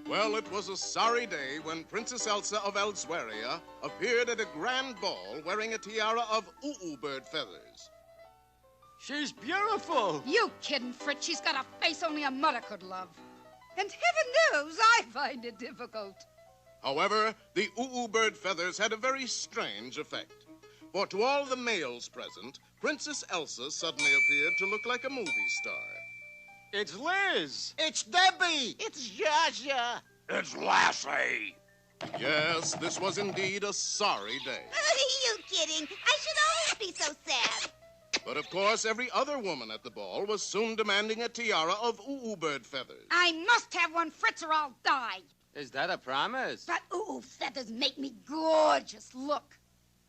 Well, it was a sorry day when Princess Elsa of Elsweria appeared at a grand ball wearing a tiara of bird feathers. She's beautiful. You kidding, Fritz? She's got a face only a mother could love. And heaven knows I find it difficult. However, the bird feathers had a very strange effect. For to all the males present, Princess Elsa suddenly appeared to look like a movie star. It's Liz. It's Debbie. It's Zsa. It's Lassie. Yes, this was indeed a sorry day. You kidding? I should always be so sad. But of course, every other woman at the ball was soon demanding a tiara of bird feathers. I must have one, Fritz, or I'll die. Is that a promise? But feathers make me gorgeous. Look.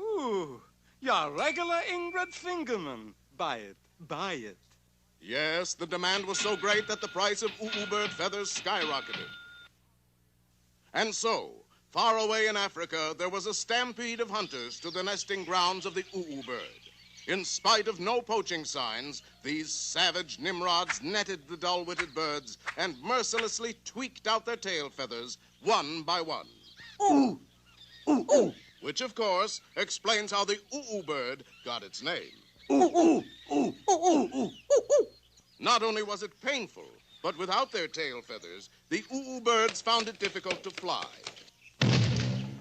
Ooh, you're regular Ingrid Fingerman. Buy it. Buy it. Yes, the demand was so great that the price of bird feathers skyrocketed. And so, far away in Africa, there was a stampede of hunters to the nesting grounds of the bird. In spite of no poaching signs, these savage Nimrods netted the dull-witted birds and mercilessly tweaked out their tail feathers one by one. Ooh. Ooh, ooh. Which, of course, explains how the bird got its name. Ooh, ooh, ooh, ooh, ooh, ooh, ooh. Not only was it painful, but without their tail feathers, the birds found it difficult to fly.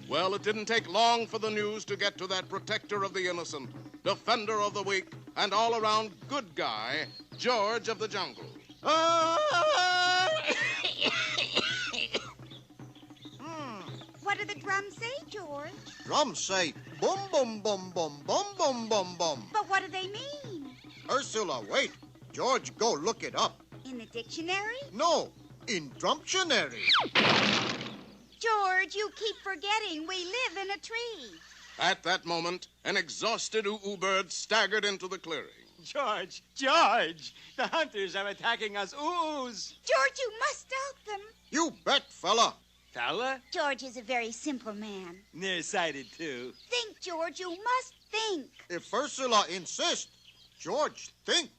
Well, it didn't take long for the news to get to that protector of the innocent, defender of the weak, and all-around good guy, George of the Jungle. What do the drums say, George? Drums say boom, boom, boom, boom, boom, boom, boom, boom. But what do they mean? Ursula, wait. George, go look it up. In the dictionary? No, in Drumptionary. George, you keep forgetting we live in a tree. At that moment, an exhausted bird staggered into the clearing. George! The hunters are attacking us oohs. George, you must stop them. You bet, fella. Fella? George is a very simple man. Nearsighted, too. Think, George, you must think. If Ursula insists, George, think.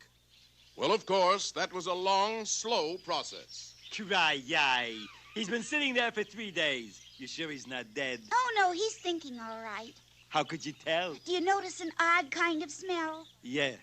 Well, of course, that was a long, slow process. Cry-yi. He's been sitting there for 3 days. You sure he's not dead? Oh, no, he's thinking all right. How could you tell? Do you notice an odd kind of smell? Yeah,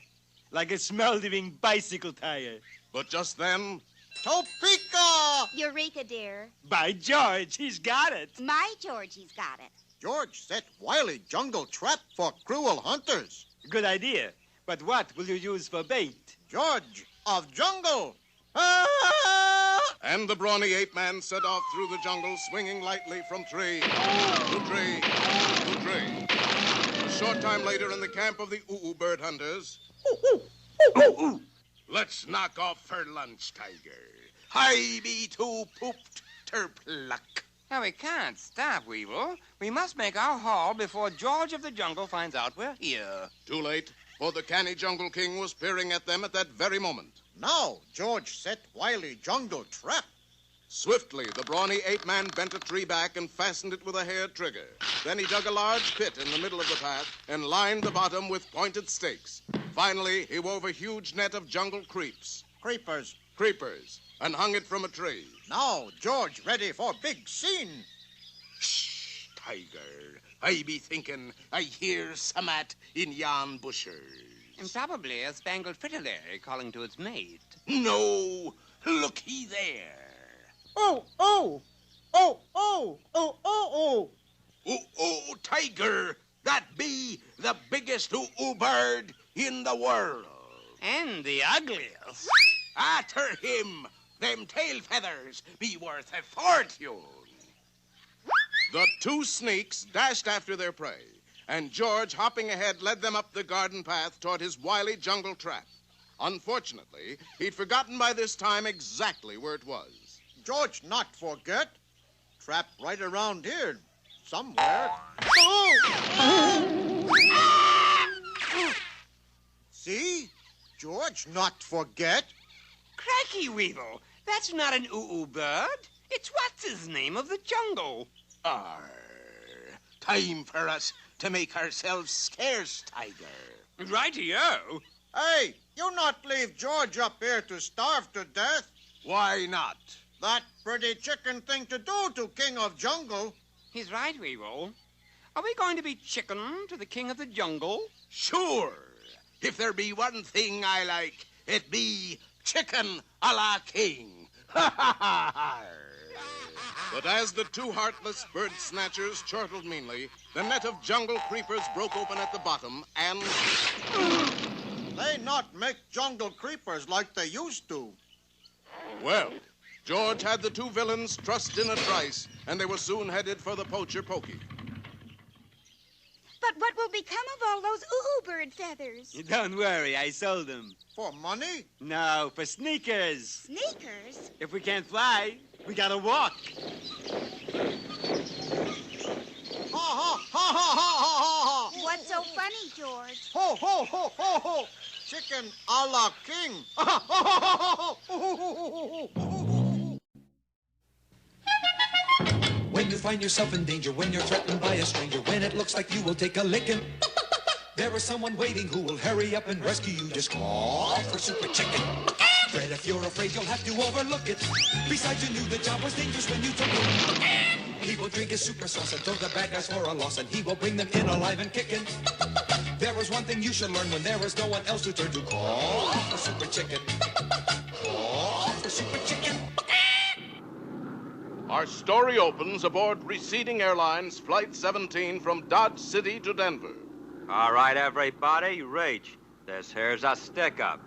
like a smoldering bicycle tire. But just then... Topeka! Eureka, dear. By George, he's got it. My George, he's got it. George set wily jungle trap for cruel hunters. Good idea. But what will you use for bait? George of Jungle. And the brawny ape-man set off through the jungle, swinging lightly from tree to tree to tree. A short time later, in the camp of the bird hunters... Let's knock off for lunch, Tiger. I be too pooped ter pluck. No, we can't stop, Weevil. We must make our haul before George of the Jungle finds out we're here. Too late, for the canny Jungle King was peering at them at that very moment. Now George set wily jungle trap. Swiftly, the brawny ape-man bent a tree back and fastened it with a hair trigger. Then he dug a large pit in the middle of the path and lined the bottom with pointed stakes. Finally, he wove a huge net of jungle creepers, and hung it from a tree. Now George ready for big scene. Shh, Tiger. I be thinking I hear someat in yon bushes. And probably a spangled fritillary calling to its mate. No, looky there. Oh, Tiger, that be the biggest bird in the world. And the ugliest. After him, them tail feathers be worth a fortune. The two sneaks dashed after their prey, and George, hopping ahead, led them up the garden path toward his wily jungle trap. Unfortunately, he'd forgotten by this time exactly where it was. George not forget. Trap right around here, somewhere. See? George not forget. Cracky, Weevil. That's not an bird. It's what's his name of the jungle. Time for us to make ourselves scarce, Tiger. Righty-o. Hey, you not leave George up here to starve to death. Why not? That pretty chicken thing to do to King of Jungle. He's right, Weevil. Are we going to be chicken to the king of the jungle? Sure. If there be one thing I like, it be chicken a la king. But as the two heartless bird snatchers chortled meanly, the net of jungle creepers broke open at the bottom, and They not make jungle creepers like they used to. well, George had the two villains trussed in a trice, and they were soon headed for the poacher Pokey. But what will become of all those bird feathers? Don't worry, I sold them. For money? No, for sneakers. Sneakers? If we can't fly, we gotta walk. Ha ha ha ha ha ha ha! What's so funny, George? Ho ho ho ho ho! Chicken a la king. When you find yourself in danger, when you're threatened by a stranger, when it looks like you will take a licking, there is someone waiting who will hurry up and rescue you. Just call for Super Chicken. Fred, if you're afraid, you'll have to overlook it. Besides, you knew the job was dangerous when you took it. He will drink his super sauce and throw the bad guys for a loss, and he will bring them in alive and kicking. There is one thing you should learn when there is no one else to turn to. Call for Super Chicken. Call for Super Chicken. Our story opens aboard Receding Airlines Flight 17 from Dodge City to Denver. All right, everybody, reach. This here's a stick-up.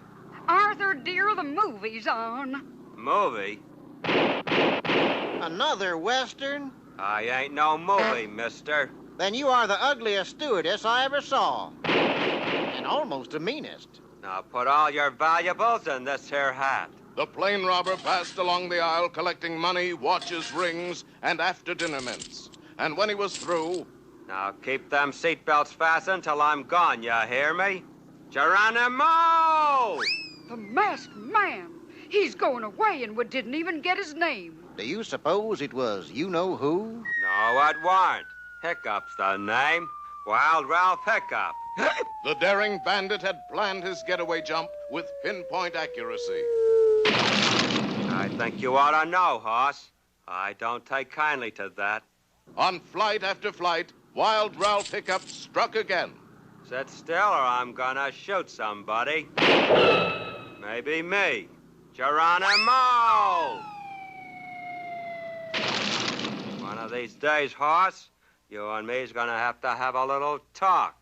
Arthur, dear, the movie's on. Movie? Another Western? I ain't no movie, mister. Then you are the ugliest stewardess I ever saw. And almost the meanest. Now put all your valuables in this here hat. The plane robber passed along the aisle collecting money, watches, rings, and after-dinner mints. And when he was through... Now keep them seatbelts fastened till I'm gone, you hear me? Geronimo! The masked man. He's going away and we didn't even get his name. Do you suppose it was you-know-who? No, it warn't. Hiccup's the name. Wild Ralph Hiccup. The daring bandit had planned his getaway jump with pinpoint accuracy. I think you ought to know, hoss. I don't take kindly to that. On flight after flight, Wild Ralph Hiccup struck again. Sit still or I'm gonna shoot somebody. Maybe me. Geronimo! One of these days, hoss, you and me's gonna have a little talk.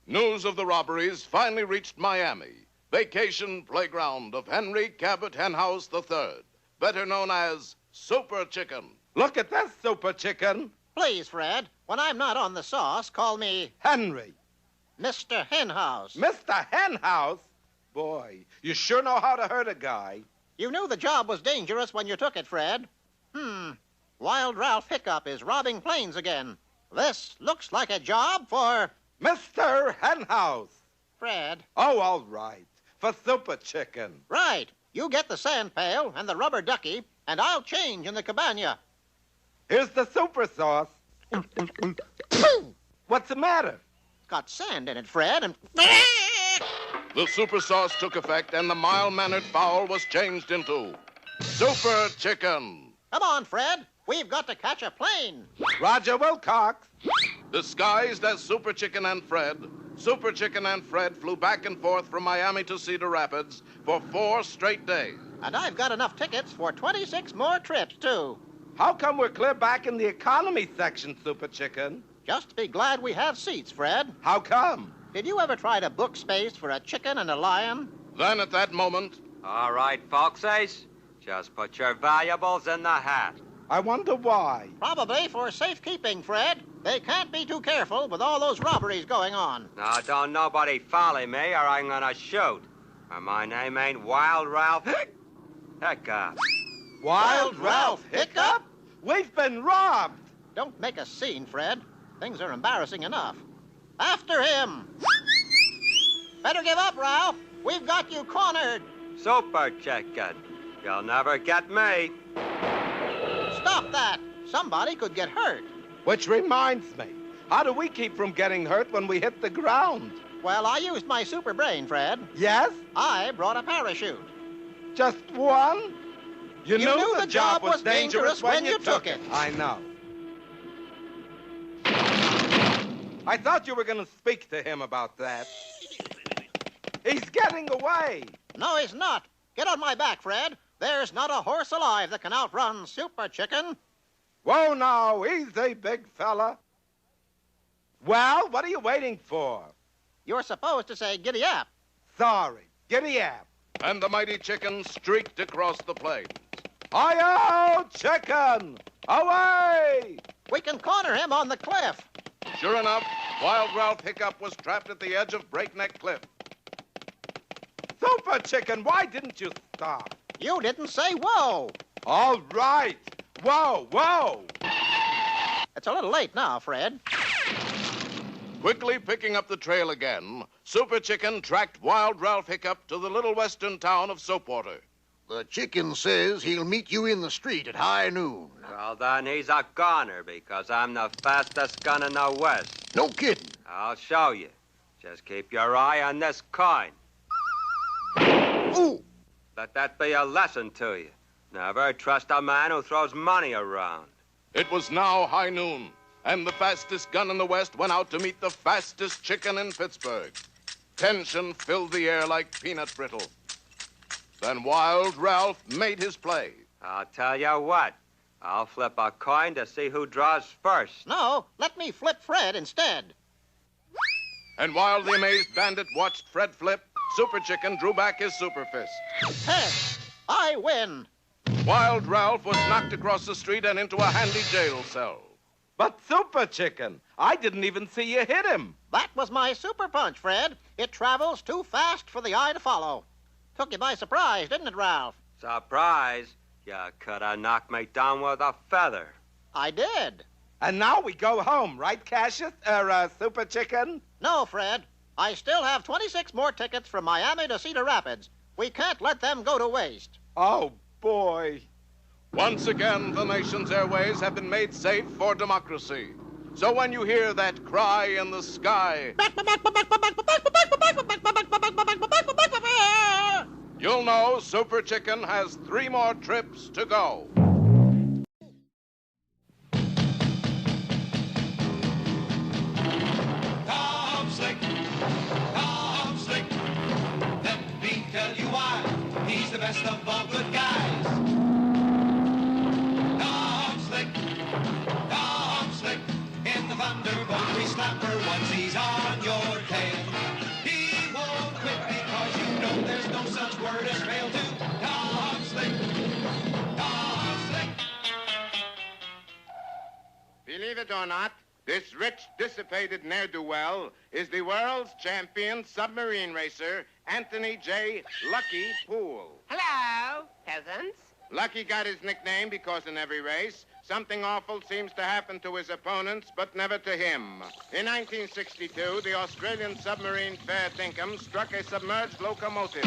News of the robberies finally reached Miami, vacation playground of Henry Cabot Henhouse III, better known as Super Chicken. Look at this, Super Chicken. Please, Fred, when I'm not on the sauce, call me Henry. Mr. Henhouse. Mr. Henhouse? Boy, you sure know how to hurt a guy. You knew the job was dangerous when you took it, Fred. Wild Ralph Hiccup is robbing planes again. This looks like a job for... Mr. Henhouse. Fred. Oh, all right. For Super Chicken. Right. You get the sand pail and the rubber ducky, and I'll change in the cabana. Here's the super sauce. What's the matter? Got sand in it, Fred, and... The super sauce took effect, and the mild-mannered fowl was changed into Super Chicken. Come on, Fred. We've got to catch a plane. Roger Wilcox. Disguised as Super Chicken and Fred, Super Chicken and Fred flew back and forth from Miami to Cedar Rapids for 4 straight days. And I've got enough tickets for 26 more trips, too. How come we're clear back in the economy section, Super Chicken? Just be glad we have seats, Fred. How come? Did you ever try to book space for a chicken and a lion? Then at that moment... All right, folksies. Just put your valuables in the hat. I wonder why. Probably for safekeeping, Fred. They can't be too careful with all those robberies going on. Now, don't nobody follow me or I'm gonna shoot. Or my name ain't Wild Ralph Hiccup. Wild Ralph Hiccup? We've been robbed. Don't make a scene, Fred. Things are embarrassing enough. After him. Better give up, Ralph. We've got you cornered. Super Chicken. You'll never get me. Stop that. Somebody could get hurt. Which reminds me, how do we keep from getting hurt when we hit the ground? Well, I used my super brain, Fred. Yes? I brought a parachute. Just one? You knew the job was dangerous when you took it. I know. I thought you were going to speak to him about that. He's getting away. No, he's not. Get on my back, Fred. There's not a horse alive that can outrun Super Chicken. Whoa, now, easy, big fella. Well, what are you waiting for? You're supposed to say giddy up. Sorry, giddy up. And the mighty chicken streaked across the plains. Hi-yo, chicken! Away! We can corner him on the cliff. Sure enough, Wild Ralph Hiccup was trapped at the edge of Breakneck Cliff. Super Chicken, why didn't you stop? You didn't say whoa. All right. Whoa, whoa. It's a little late now, Fred. Quickly picking up the trail again, Super Chicken tracked Wild Ralph Hiccup to the little western town of Soapwater. The chicken says he'll meet you in the street at high noon. Well, then he's a goner because I'm the fastest gun in the West. No kidding. I'll show you. Just keep your eye on this coin. Ooh! Let that be a lesson to you. Never trust a man who throws money around. It was now high noon, and the fastest gun in the West went out to meet the fastest chicken in Pittsburgh. Tension filled the air like peanut brittle. Then Wild Ralph made his play. I'll tell you what. I'll flip a coin to see who draws first. No, let me flip Fred instead. And while the amazed bandit watched Fred flip, Super Chicken drew back his super fist. Heads. I win. Wild Ralph was knocked across the street and into a handy jail cell. But Super Chicken, I didn't even see you hit him. That was my super punch, Fred. It travels too fast for the eye to follow. Took you by surprise, didn't it, Ralph? Surprise? You could have knocked me down with a feather. I did. And now we go home, right, Cassius? Super Chicken? No, Fred. I still have 26 more tickets from Miami to Cedar Rapids. We can't let them go to waste. Oh, boy. Once again, the nation's airways have been made safe for democracy. So when you hear that cry in the sky, you'll know Super Chicken has 3 more trips to go. Tom Slick, Tom Slick. Let me tell you why. He's the best of all good guys. Tom Slick, Tom Slick. In the Thunderbolt, we slapper once he's on your tail. He won't quit because you know there's no such word as fail to Tom Slick, Tom Slick. Believe it or not, this rich, dissipated ne'er-do-well is the world's champion submarine racer, Anthony J. Lucky Poole. Hello, peasants. Lucky got his nickname because in every race, something awful seems to happen to his opponents, but never to him. In 1962, the Australian submarine Fair Dinkum struck a submerged locomotive.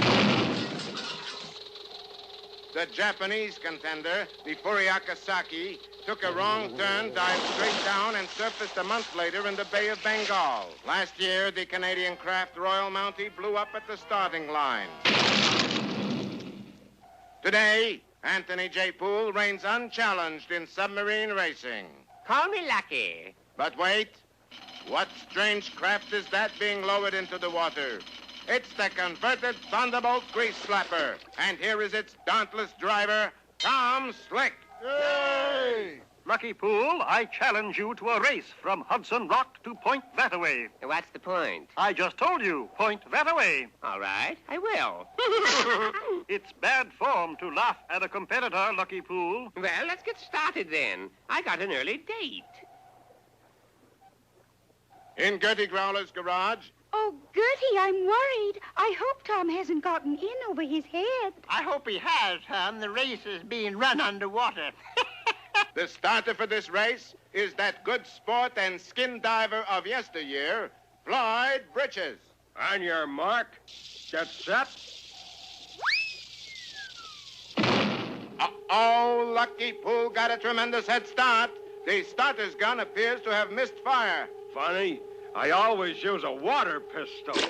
The Japanese contender, the Furiakasaki, took a wrong turn, dived straight down, and surfaced a month later in the Bay of Bengal. Last year, the Canadian craft Royal Mountie blew up at the starting line. Today, Anthony J. Poole reigns unchallenged in submarine racing. Call me Lucky. But wait, what strange craft is that being lowered into the water? It's the converted Thunderbolt grease slapper. And here is its dauntless driver, Tom Slick. Yay! Lucky Poole, I challenge you to a race from Hudson Rock to Point Thataway. What's the point? I just told you, Point Thataway. All right, I will. It's bad form to laugh at a competitor, Lucky Poole. Well, let's get started then. I got an early date. In Gertie Growler's garage, Oh, Gertie, I'm worried. I hope Tom hasn't gotten in over his head. I hope he has, Tom. The race is being run underwater. the starter for this race is that good sport and skin diver of yesteryear, Floyd Britches. On your mark, get set. Uh-oh, Lucky Poole got a tremendous head start. The starter's gun appears to have missed fire. Funny, I always use a water pistol.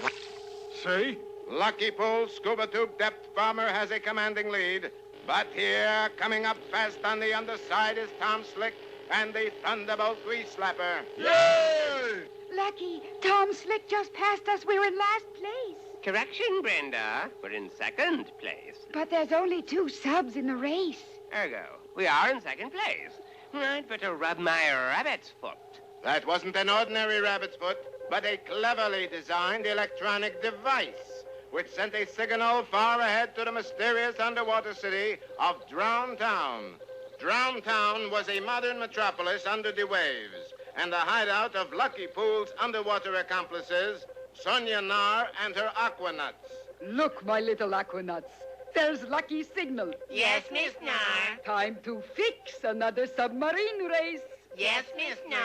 See? Lucky Poole, scuba tube depth bomber, has a commanding lead. But here, coming up fast on the underside, is Tom Slick and the Thunderbolt Grease Slapper. Yay! Lucky, Tom Slick just passed us. We're in last place. Correction, Brenda. We're in second place. But there's only 2 subs in the race. Ergo, we are in second place. I'd better rub my rabbit's foot. That wasn't an ordinary rabbit's foot, but a cleverly designed electronic device which sent a signal far ahead to the mysterious underwater city of Drown Town. Drown Town was a modern metropolis under the waves and the hideout of Lucky Pool's underwater accomplices, Sonia Nar and her Aquanuts. Look, my little Aquanuts. There's Lucky's signal. Yes, Miss Nar. Time to fix another submarine race. Yes, Miss Nar.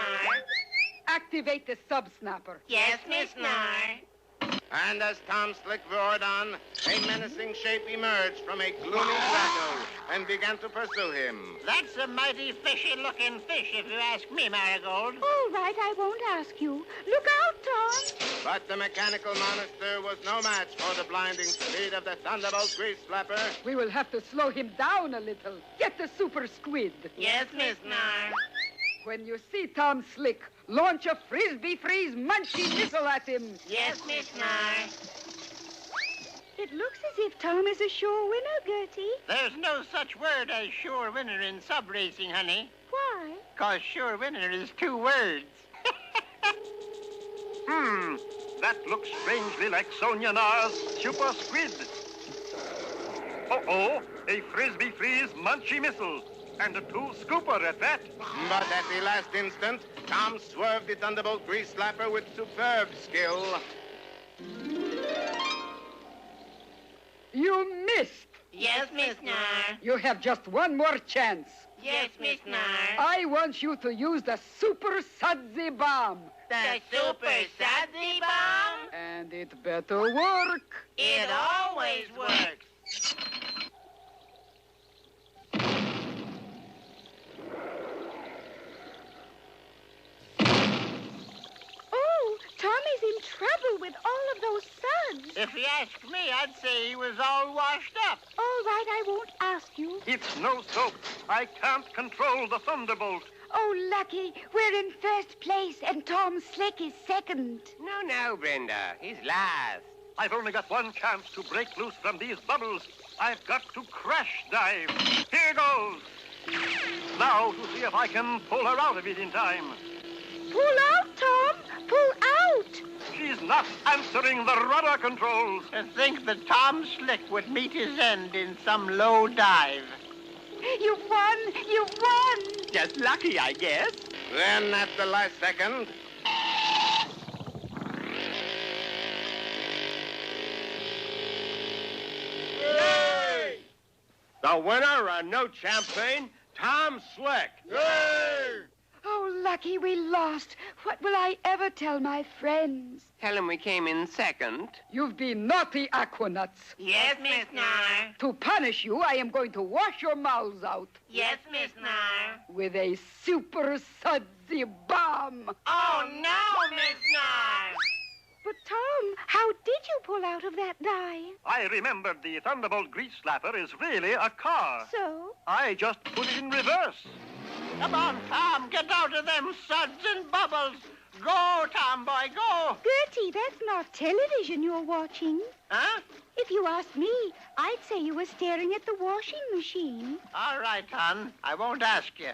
Activate the sub-snapper. Yes, Miss Nar. And as Tom Slick roared on, a menacing shape emerged from a gloomy grotto and began to pursue him. That's a mighty fishy-looking fish, if you ask me, Marigold. All right, I won't ask you. Look out, Tom. But the mechanical monster was no match for the blinding speed of the Thunderbolt Grease Slapper. We will have to slow him down a little. Get the super squid. Yes, Miss Nar. When you see Tom Slick, launch a frisbee freeze munchy missile at him. Yes, Miss Nar. It looks as if Tom is a sure winner, Gertie. There's no such word as sure winner in sub racing, honey. Why? 'Cause sure winner is 2 words. That looks strangely like Sonia Nar's super squid. Uh-oh, a frisbee freeze munchy missile. And a 2 scooper at that. But at the last instant, Tom swerved the Thunderbolt Grease Slapper with superb skill. You missed. Yes, Miss Nar. You have just one more chance. Yes, Miss Nar. I want you to use the Super Sudsy Bomb. The Super Sudsy Bomb? And it better work. It always works. Oh, Tom is in trouble with all of those suds. If you ask me, I'd say he was all washed up. All right, I won't ask you. It's no soap. I can't control the Thunderbolt. Oh, Lucky, we're in first place and Tom Slick is second. No, Brenda. He's last. I've only got one chance to break loose from these bubbles. I've got to crash dive. Here goes. Now to see if I can pull her out of it in time. Pull out, Tom. Pull out. She's not answering the rudder controls. To think that Tom Slick would meet his end in some low dive. You've won. You've won. Just lucky, I guess. Then, at the last second... Yay! The winner, no champagne, Tom Slick. Yay! Oh, Lucky, we lost. What will I ever tell my friends? Tell him we came in second. You've been naughty Aquanuts. Yes, Miss Nar. To punish you, I am going to wash your mouths out Yes, Miss Nar. with a Super Sudsy Bomb. Oh, no, Miss Nar. But, Tom, how did you pull out of that dive? I remembered the Thunderbolt Grease Slapper is really a car. So? I just put it in reverse. Come on, Tom, get out of them suds and bubbles. Go, Tom boy, go. Gertie, that's not television you're watching. Huh? If you asked me, I'd say you were staring at the washing machine. All right, hon. I won't ask you.